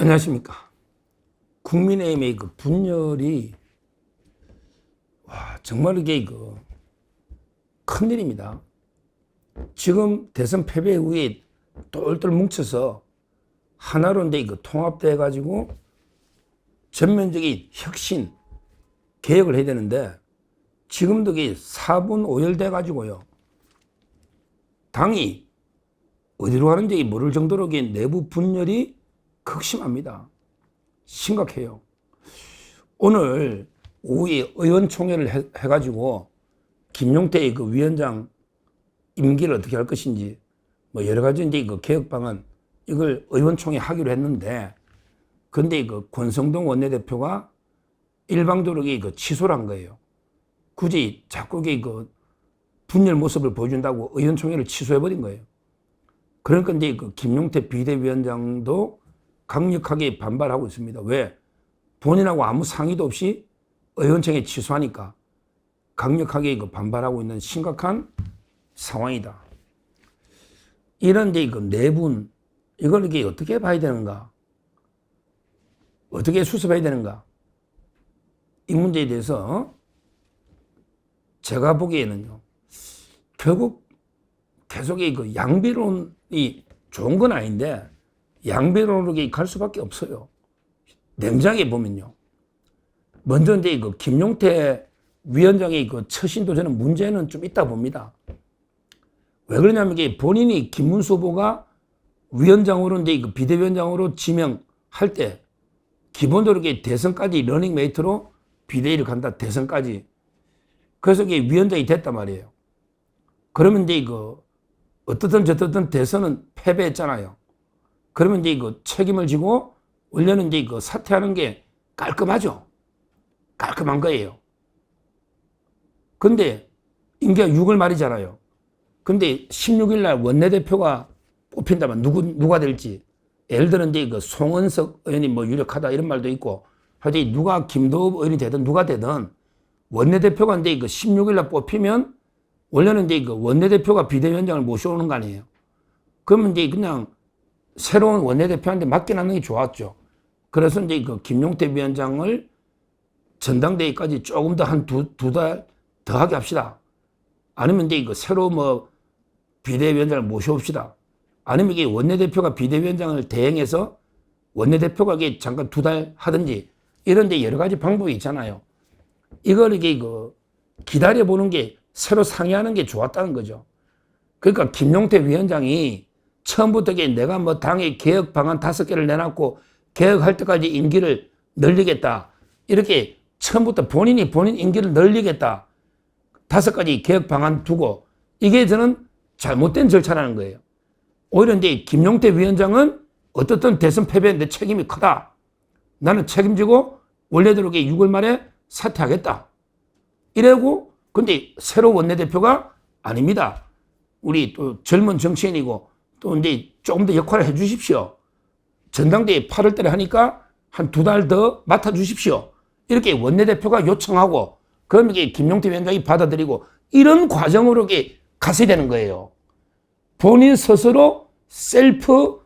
안녕하십니까. 국민의힘의 그 분열이 정말 이게 큰일입니다. 지금 대선 패배 후에 똘똘 뭉쳐서 하나로 이제 통합돼 가지고 전면적인 혁신 개혁을 해야 되는데 지금도 이게 4분 5열 가지고요. 당이 어디로 가는지 모를 정도로 내부 분열이 극심합니다. 심각해요. 오늘 오후에 의원총회를 해가지고 김용태의 그 위원장 임기를 어떻게 할 것인지 뭐 여러 가지 이제 개혁 방안 이걸 의원총회 하기로 했는데 근데 권성동 원내대표가 일방적으로 취소를 한 거예요. 굳이 자꾸 분열 모습을 보여준다고 의원총회를 취소해버린 거예요. 그러니까 이제 김용태 비대위원장도 강력하게 반발하고 있습니다. 왜? 본인하고 아무 상의도 없이 의원총회 취소하니까 강력하게 반발하고 있는 심각한 상황이다. 이런 이제 내분, 이걸 이게 어떻게 봐야 되는가? 어떻게 수습해야 되는가? 이 문제에 대해서 제가 보기에는요, 결국 계속 양비론이 좋은 건 아닌데 양비론으로 갈 수밖에 없어요. 냉정하게 보면요. 먼저 이제 김용태 위원장의 처신도 저는 문제는 좀 있다 봅니다. 왜 그러냐면 이게 본인이 김문수 후보가 위원장으로 이제 비대위원장으로 지명할 때 기본적으로 대선까지 러닝메이트로 비대위를 간다. 대선까지. 그래서 이게 위원장이 됐단 말이에요. 그러면 이제 어떻든 저떻든 대선은 패배했잖아요. 그러면 이제 책임을 지고 원래는 이제 사퇴하는 게 깔끔하죠. 깔끔한 거예요. 근데 임기가 6월 말이잖아요. 근데 16일 날 원내대표가 뽑힌다면 누가 될지. 예를 들어 이제 송은석 의원이 뭐 유력하다 이런 말도 있고 하여튼 누가 김도읍 의원이 되든 누가 되든 원내대표가 이제 16일 날 뽑히면 원래는 이제 원내대표가 비대위원장을 모셔오는 거 아니에요. 그러면 이제 그냥 새로운 원내대표한테 맡겨놓는 게 좋았죠. 그래서 이제 김용태 위원장을 전당대회까지 조금 더 한 두 달 더 하게 합시다. 아니면 이제 새로 뭐 비대위원장을 모셔옵시다. 아니면 이게 원내대표가 비대위원장을 대행해서 원내대표가 이게 잠깐 2달 하든지 이런 데 여러 가지 방법이 있잖아요. 이걸 이게 기다려보는 게 새로 상의하는 게 좋았다는 거죠. 그러니까 김용태 위원장이 처음부터 내가 뭐 당의 개혁 방안 5개를 내놨고 개혁할 때까지 임기를 늘리겠다. 이렇게 처음부터 본인 임기를 늘리겠다. 5가지 개혁 방안 두고 이게 저는 잘못된 절차라는 거예요. 오히려 이제 김용태 위원장은 어떻든 대선 패배에 내 책임이 크다. 나는 책임지고 원래대로 6월 말에 사퇴하겠다. 이래고 근데 새로 원내대표가 아닙니다. 우리 또 젊은 정치인이고 또 이제 조금 더 역할을 해 주십시오. 전당대회 8월 달에 하니까 한 2달 더 맡아 주십시오. 이렇게 원내대표가 요청하고 그럼 이게 김용태 위원장이 받아들이고 이런 과정으로 가셔야 되는 거예요. 본인 스스로 셀프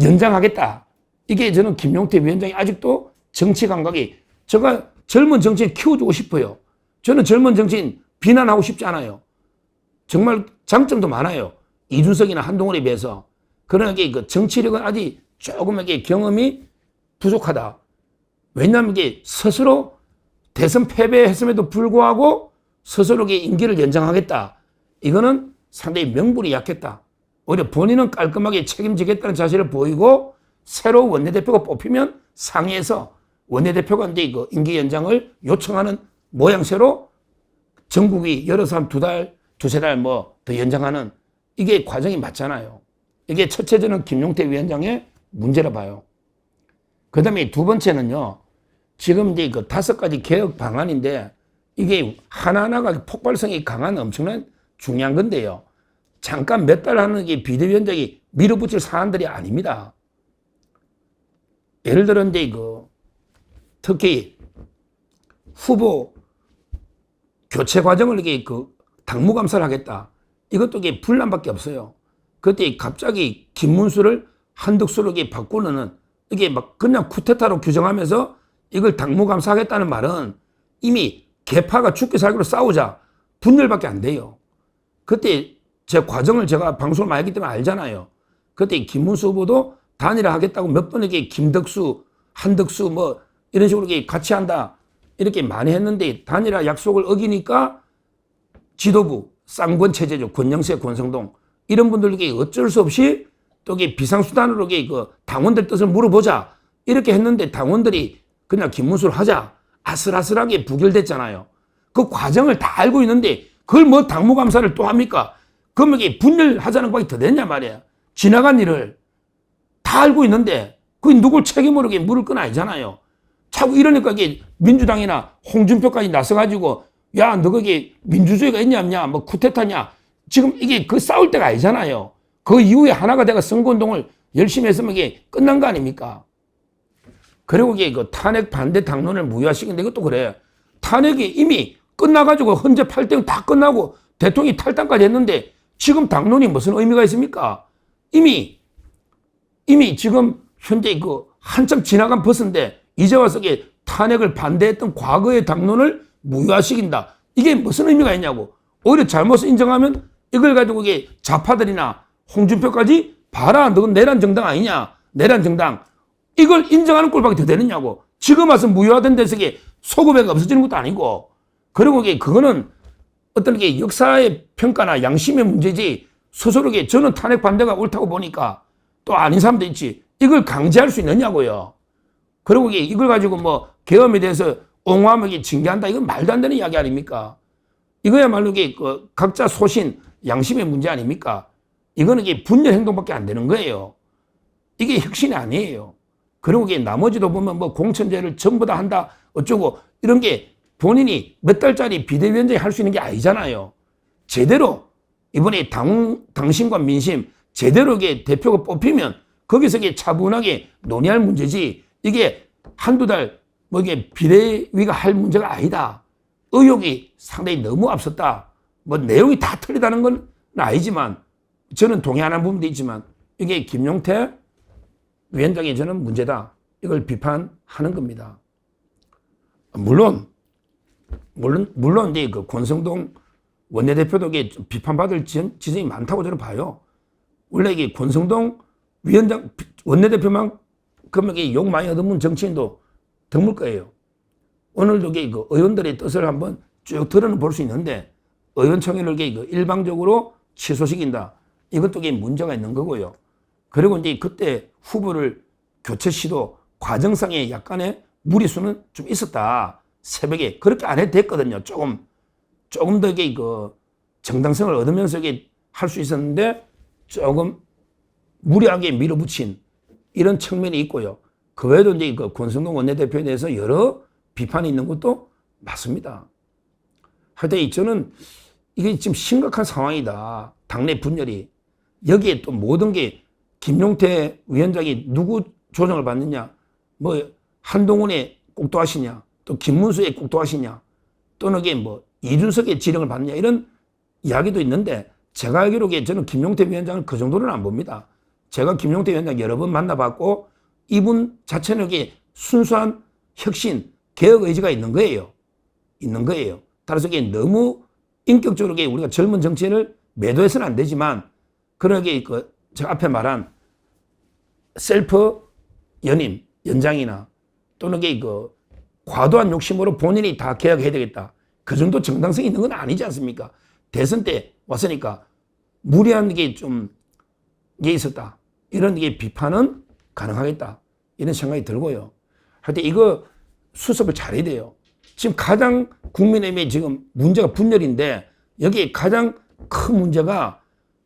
연장하겠다. 이게 저는 김용태 위원장이 아직도 정치 감각이 제가 젊은 정치인 키워주고 싶어요. 저는 젊은 정치인 비난하고 싶지 않아요. 정말 장점도 많아요. 이준석이나 한동훈에 비해서. 그러나 정치력은 아직 조금 경험이 부족하다. 왜냐하면 이게 스스로 대선 패배했음에도 불구하고 스스로 임기를 연장하겠다. 이거는 상당히 명분이 약했다. 오히려 본인은 깔끔하게 책임지겠다는 자세를 보이고 새로 원내대표가 뽑히면 상의해서 원내대표가 이제 임기 연장을 요청하는 모양새로 전국이 열어서 한 2달, 2~3달 뭐 더 연장하는 이게 과정이 맞잖아요. 이게 첫째 저는 김용태 위원장의 문제라 봐요. 그 다음에 두 번째는요. 지금 이제 5가지 개혁 방안인데 이게 하나하나가 폭발성이 강한 엄청난 중요한 건데요. 잠깐 몇 달 하는 게 비대위원장이 밀어붙일 사안들이 아닙니다. 예를 들어 이제 특히 후보 교체 과정을 이게 당무감사를 하겠다. 이것도 이게 분란밖에 없어요. 그때 갑자기 김문수를 한덕수로 바꾸는 이게 막 그냥 쿠데타로 규정하면서 이걸 당무감사하겠다는 말은 이미 개파가 죽기 살기로 싸우자 분열밖에 안 돼요. 그때 제 과정을 제가 방송을 많이 했기 때문에 알잖아요. 그때 김문수 후보도 단일화하겠다고 몇 번에게 김덕수, 한덕수 뭐 이런 식으로 같이 한다 이렇게 많이 했는데 단일화 약속을 어기니까 지도부, 쌍권 체제죠. 권영세, 권성동 이런 분들에게 어쩔 수 없이 또 비상수단으로 그 당원들 뜻을 물어보자 이렇게 했는데 당원들이 그냥 김문수를 하자 아슬아슬하게 부결됐잖아요. 그 과정을 다 알고 있는데 그걸 뭐 당무감사를 또 합니까? 그러면 이게 분열하자는 것밖에 더 됐냐 말이야. 지나간 일을 다 알고 있는데 그게 누굴 책임으로 물을 건 아니잖아요. 자꾸 이러니까 이게 민주당이나 홍준표까지 나서가지고 야, 너 거기 민주주의가 있냐 없냐 뭐 쿠데타냐 지금 이게 그 싸울 때가 아니잖아요. 그 이후에 하나가 내가 선거운동을 열심히 했으면 이게 끝난 거 아닙니까? 그리고 이게 그 탄핵 반대 당론을 무효화시키는데 이것도 그래. 탄핵이 이미 끝나가지고 헌재 8등 다 끝나고 대통령이 탈당까지 했는데 지금 당론이 무슨 의미가 있습니까? 이미 지금 현재 그 한참 지나간 버스인데 이제 와서 이게 탄핵을 반대했던 과거의 당론을 무효화시킨다. 이게 무슨 의미가 있냐고. 오히려 잘못을 인정하면 이걸 가지고 이게 좌파들이나 홍준표까지 봐라. 너는 내란 정당 아니냐. 내란 정당. 이걸 인정하는 꼴밖에 더 되느냐고. 지금 와서 무효화된 데서 이게 소급회가 없어지는 것도 아니고. 그리고 이게 그거는 어떤 게 역사의 평가나 양심의 문제지 스스로 저는 탄핵 반대가 옳다고 보니까 또 아닌 사람도 있지. 이걸 강제할 수 있느냐고요. 그리고 이걸 가지고 뭐 계엄에 대해서 옹호하면 징계한다. 이건 말도 안 되는 이야기 아닙니까? 이거야말로 그 각자 소신, 양심의 문제 아닙니까? 이거는 분열 행동밖에 안 되는 거예요. 이게 혁신이 아니에요. 그리고 나머지도 보면 뭐 공천제를 전부 다 한다 어쩌고 이런 게 본인이 몇 달짜리 비대위원장이 할 수 있는 게 아니잖아요. 제대로 이번에 당신과 민심 제대로 대표가 뽑히면 거기서 차분하게 논의할 문제지 이게 한두 달 뭐 이게 비대위가 할 문제가 아니다. 의혹이 상당히 너무 앞섰다. 뭐 내용이 다 틀리다는 건 아니지만 저는 동의하는 부분도 있지만 이게 김용태 위원장이 저는 문제다. 이걸 비판하는 겁니다. 물론 이제 그 권성동 원내대표도 비판받을 지점이 많다고 저는 봐요. 원래 이게 권성동 위원장 원내대표만 그러면 욕 많이 얻으면 정치인도 드물 거예요. 오늘도 그 의원들의 뜻을 한번 쭉 들어는 수 있는데 의원총회를 일방적으로 취소시킨다. 이것도 문제가 있는 거고요. 그리고 이제 그때 후보를 교체 시도 과정상에 약간의 무리수는 좀 있었다. 새벽에 그렇게 안 해도 됐거든요. 조금 더 그 정당성을 얻으면서 할 수 있었는데 조금 무리하게 밀어붙인 이런 측면이 있고요. 그 외에도 이제 그 권성동 원내대표에 대해서 여러 비판이 있는 것도 맞습니다. 하여튼 저는 이게 지금 심각한 상황이다. 당내 분열이. 여기에 또 모든 게 김용태 위원장이 누구 조정을 받느냐, 뭐 한동훈의 꼭도하시냐, 또 김문수의 꼭도하시냐, 또는 뭐 이준석의 지령을 받느냐 이런 이야기도 있는데 제가 알기로 저는 김용태 위원장을 그 정도는 안 봅니다. 제가 김용태 위원장 여러 번 만나봤고 이분 자체는 순수한 혁신, 개혁 의지가 있는 거예요. 따라서 너무 인격적으로 우리가 젊은 정치인을 매도해서는 안 되지만 그러게 제가 앞에 말한 셀프 연임, 연장이나 또는 과도한 욕심으로 본인이 다 개혁해야 되겠다. 그 정도 정당성이 있는 건 아니지 않습니까? 대선 때 왔으니까 무리한 게 좀 있었다. 이런 비판은 가능하겠다. 이런 생각이 들고요. 하여튼 이거 수습을 잘해야 돼요. 지금 가장 국민의힘의 지금 문제가 분열인데 여기에 가장 큰 문제가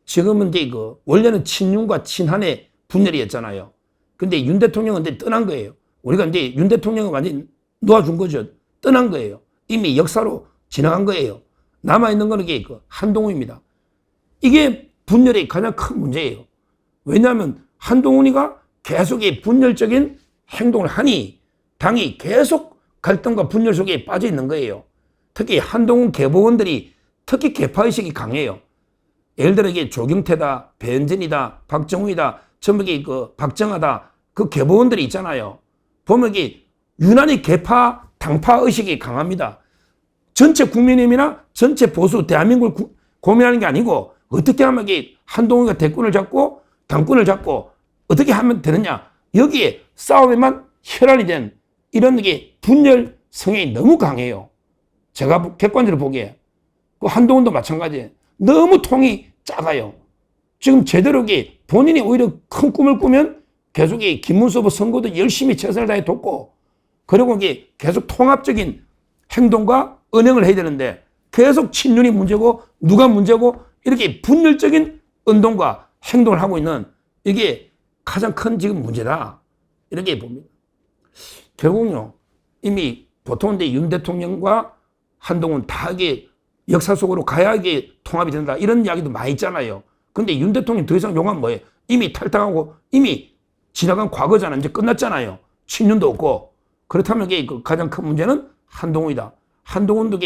지금은 이제 원래는 친윤과 친한의 분열이었잖아요. 근데 윤 대통령은 이제 떠난 거예요. 우리가 이제 윤 대통령은 완전히 놓아준 거죠. 떠난 거예요. 이미 역사로 지나간 거예요. 남아있는 거는 한동훈입니다. 이게 분열의 가장 큰 문제예요. 왜냐하면 한동훈이가 계속 분열적인 행동을 하니 당이 계속 갈등과 분열 속에 빠져 있는 거예요. 특히 한동훈 계보원들이 특히 계파의식이 강해요. 예를 들어 조경태다, 배현진이다, 박정우이다, 전부 박정하다, 그 개보원들이 있잖아요. 보면 이게 유난히 개파, 당파 의식이 강합니다. 전체 국민의힘이나 전체 보수 대한민국을 고민하는 게 아니고 어떻게 하면 이게 한동훈이가 대권을 잡고 당권을 잡고 어떻게 하면 되느냐. 여기에 싸움에만 혈안이 된 이런 게 분열 성향이 너무 강해요. 제가 객관적으로 보기에. 그 한동훈도 마찬가지예요. 너무 통이 작아요. 지금 제대로 본인이 오히려 큰 꿈을 꾸면 계속 김문수 후보 선거도 열심히 최선을 다해 돕고 그리고 이게 계속 통합적인 행동과 은행을 해야 되는데 계속 친윤이 문제고 누가 문제고 이렇게 분열적인 운동과 행동을 하고 있는 이게 가장 큰 지금 문제다. 이렇게 봅니다. 결국은요, 이미 보통 윤 대통령과 한동훈 다 이게 역사 속으로 가야 이게 통합이 된다. 이런 이야기도 많이 있잖아요. 근데 윤 대통령 더 이상 용한 뭐예요? 이미 탈당하고 이미 지나간 과거잖아요. 이제 끝났잖아요. 친윤도 없고. 그렇다면 이게 가장 큰 문제는 한동훈이다. 한동훈도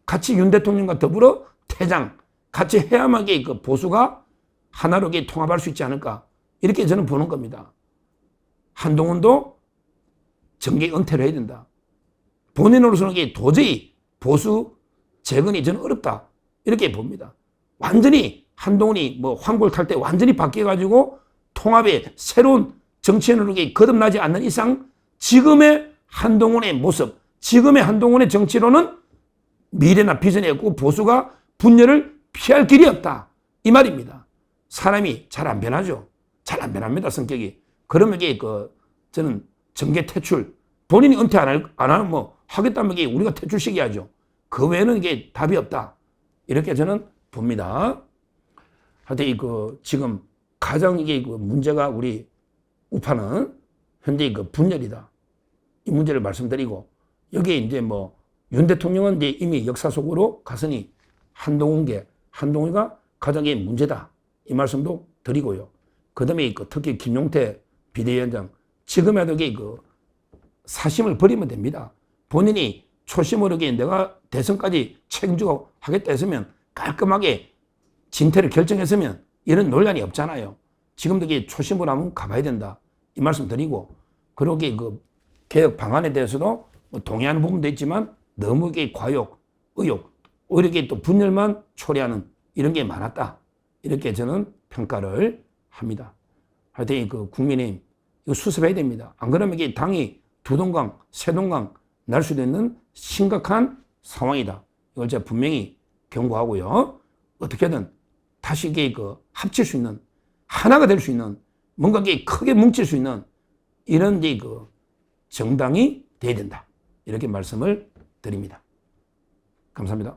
같이 윤 대통령과 더불어 퇴장, 같이 해야만 그 보수가 하나로 통합할 수 있지 않을까. 이렇게 저는 보는 겁니다. 한동훈도 정계 은퇴를 해야 된다. 본인으로서는 도저히 보수 재건이 저는 어렵다. 이렇게 봅니다. 완전히 한동훈이 황골 탈 때 완전히 바뀌어가지고 통합의 새로운 정치인으로 거듭나지 않는 이상 지금의 한동훈의 모습, 지금의 한동훈의 정치로는 미래나 비전이 없고 보수가 분열을 피할 길이 없다. 이 말입니다. 사람이 잘 안 변하죠. 잘 안 변합니다. 성격이. 그러면 저는 정계 퇴출, 본인이 은퇴 안 하면 하겠다면 우리가 퇴출시켜야죠. 그 외에는 이게 답이 없다. 이렇게 저는 봅니다. 하여튼 지금 가장 문제가 우리 우파는 현재 분열이다. 이 문제를 말씀드리고 여기에 이제 윤 대통령은 이제 이미 역사 속으로 갔으니 한동훈이가 가장 문제다. 이 말씀도 드리고요. 그 다음에 특히 김용태 비대위원장 지금에도 사심을 버리면 됩니다. 본인이 초심으로 내가 대선까지 책임지고 하겠다 했으면 깔끔하게 진퇴를 결정했으면 이런 논란이 없잖아요. 지금도 초심으로 한번 가봐야 된다. 이 말씀 드리고 그리고 개혁 방안에 대해서도 동의하는 부분도 있지만 너무 과욕, 의욕, 오히려 또 분열만 초래하는 이런 게 많았다. 이렇게 저는 평가를 합니다. 하여튼 국민의힘 이거 수습해야 됩니다. 안 그러면 당이 두동강, 세동강 날 수도 있는 심각한 상황이다. 이걸 제가 분명히 경고하고요. 어떻게든 다시 합칠 수 있는 하나가 될 수 있는 뭔가 크게 뭉칠 수 있는 이런 정당이 돼야 된다. 이렇게 말씀을 드립니다. 감사합니다.